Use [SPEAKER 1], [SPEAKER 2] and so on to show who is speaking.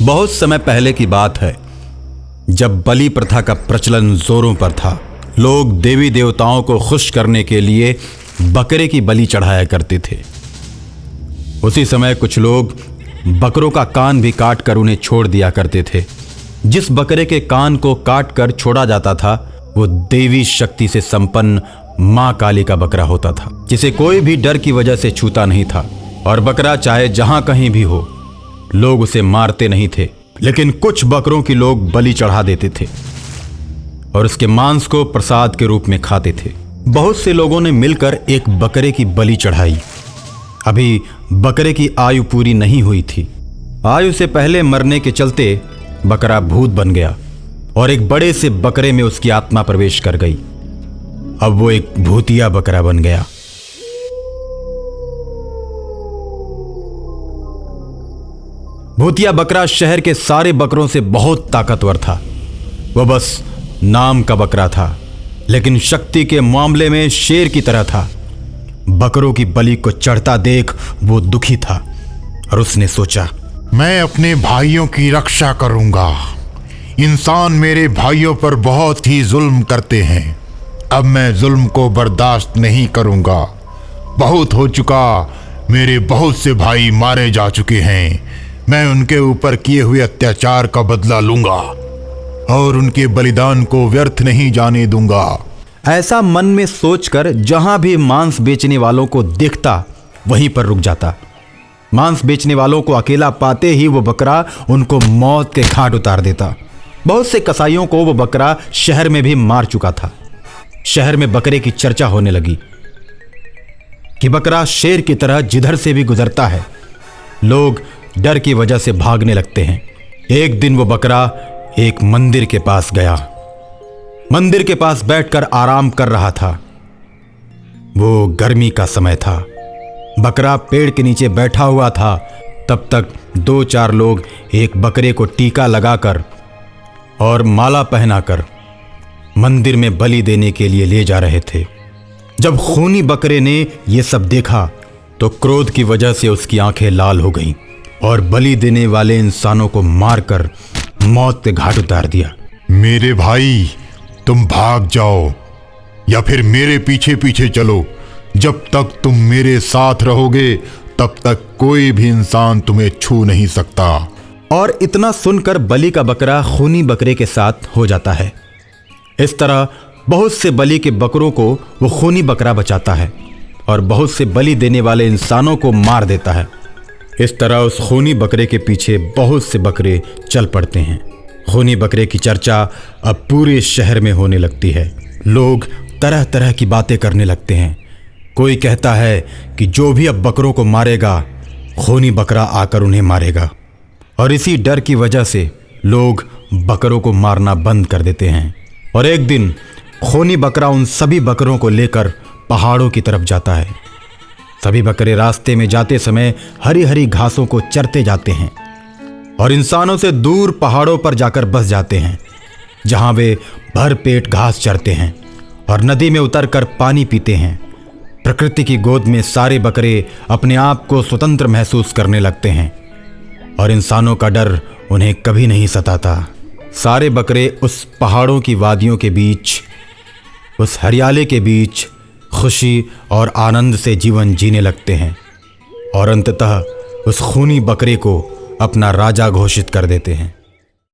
[SPEAKER 1] बहुत समय पहले की बात है, जब बलि प्रथा का प्रचलन जोरों पर था। लोग देवी देवताओं को खुश करने के लिए बकरे की बलि चढ़ाया करते थे। उसी समय कुछ लोग बकरों का कान भी काट कर उन्हें छोड़ दिया करते थे। जिस बकरे के कान को काट कर छोड़ा जाता था वो देवी शक्ति से संपन्न मां काली का बकरा होता था, जिसे कोई भी डर की वजह से छूता नहीं था। और बकरा चाहे जहां कहीं भी हो, लोग उसे मारते नहीं थे, लेकिन कुछ बकरों की लोग बलि चढ़ा देते थे और उसके मांस को प्रसाद के रूप में खाते थे। बहुत से लोगों ने मिलकर एक बकरे की बलि चढ़ाई। अभी बकरे की आयु पूरी नहीं हुई थी। आयु से पहले मरने के चलते बकरा भूत बन गया और एक बड़े से बकरे में उसकी आत्मा प्रवेश कर गई। अब वो एक भूतिया बकरा बन गया। भूतिया बकरा शहर के सारे बकरों से बहुत ताकतवर था। वह बस नाम का बकरा था, लेकिन शक्ति के मामले में शेर की तरह था। बकरों की बलि को चढ़ता देख वो दुखी था और उसने सोचा,
[SPEAKER 2] मैं अपने भाइयों की रक्षा करूंगा। इंसान मेरे भाइयों पर बहुत ही जुल्म करते हैं। अब मैं जुल्म को बर्दाश्त नहीं करूंगा। बहुत हो चुका। मेरे बहुत से भाई मारे जा चुके हैं। मैं उनके ऊपर किए हुए अत्याचार का बदला लूंगा और उनके बलिदान को व्यर्थ नहीं जाने दूंगा।
[SPEAKER 1] ऐसा मन में सोचकर जहां भी मांस बेचने वालों को देखता वहीं पर रुक जाता। मांस बेचने वालों को अकेला पाते ही वो बकरा उनको मौत के घाट उतार देता। बहुत से कसाईयों को वो बकरा शहर में भी मार चुका था। शहर में बकरे की चर्चा होने लगी कि बकरा शेर की तरह जिधर से भी गुजरता है। लोग डर की वजह से भागने लगते हैं। एक दिन वो बकरा एक मंदिर के पास गया। मंदिर के पास बैठकर आराम कर रहा था। वो गर्मी का समय था। बकरा पेड़ के नीचे बैठा हुआ था। तब तक 2-4 लोग एक बकरे को टीका लगाकर और माला पहनाकर मंदिर में बलि देने के लिए ले जा रहे थे। जब खूनी बकरे ने यह सब देखा तो क्रोध की वजह से उसकी आंखें लाल हो गईं और बलि देने वाले इंसानों को मारकर मौत के घाट उतार दिया।
[SPEAKER 2] मेरे भाई, तुम भाग जाओ या फिर मेरे पीछे पीछे चलो। जब तक तुम मेरे साथ रहोगे तब तक कोई भी इंसान तुम्हें छू नहीं सकता।
[SPEAKER 1] और इतना सुनकर बलि का बकरा खूनी बकरे के साथ हो जाता है। इस तरह बहुत से बलि के बकरों को वो खूनी बकरा बचाता है और बहुत से बलि देने वाले इंसानों को मार देता है। इस तरह उस खूनी बकरे के पीछे बहुत से बकरे चल पड़ते हैं। खूनी बकरे की चर्चा अब पूरे शहर में होने लगती है। लोग तरह तरह की बातें करने लगते हैं। कोई कहता है कि जो भी अब बकरों को मारेगा, खूनी बकरा आकर उन्हें मारेगा। और इसी डर की वजह से लोग बकरों को मारना बंद कर देते हैं। और एक दिन खूनी बकरा उन सभी बकरों को लेकर पहाड़ों की तरफ जाता है। सभी बकरे रास्ते में जाते समय हरी हरी घासों को चरते जाते हैं और इंसानों से दूर पहाड़ों पर जाकर बस जाते हैं, जहां वे भर पेट घास चरते हैं और नदी में उतरकर पानी पीते हैं। प्रकृति की गोद में सारे बकरे अपने आप को स्वतंत्र महसूस करने लगते हैं और इंसानों का डर उन्हें कभी नहीं सताता। सारे बकरे उस पहाड़ों की वादियों के बीच, उस हरियाली के बीच खुशी और आनंद से जीवन जीने लगते हैं और अंततः उस खूनी बकरे को अपना राजा घोषित कर देते हैं।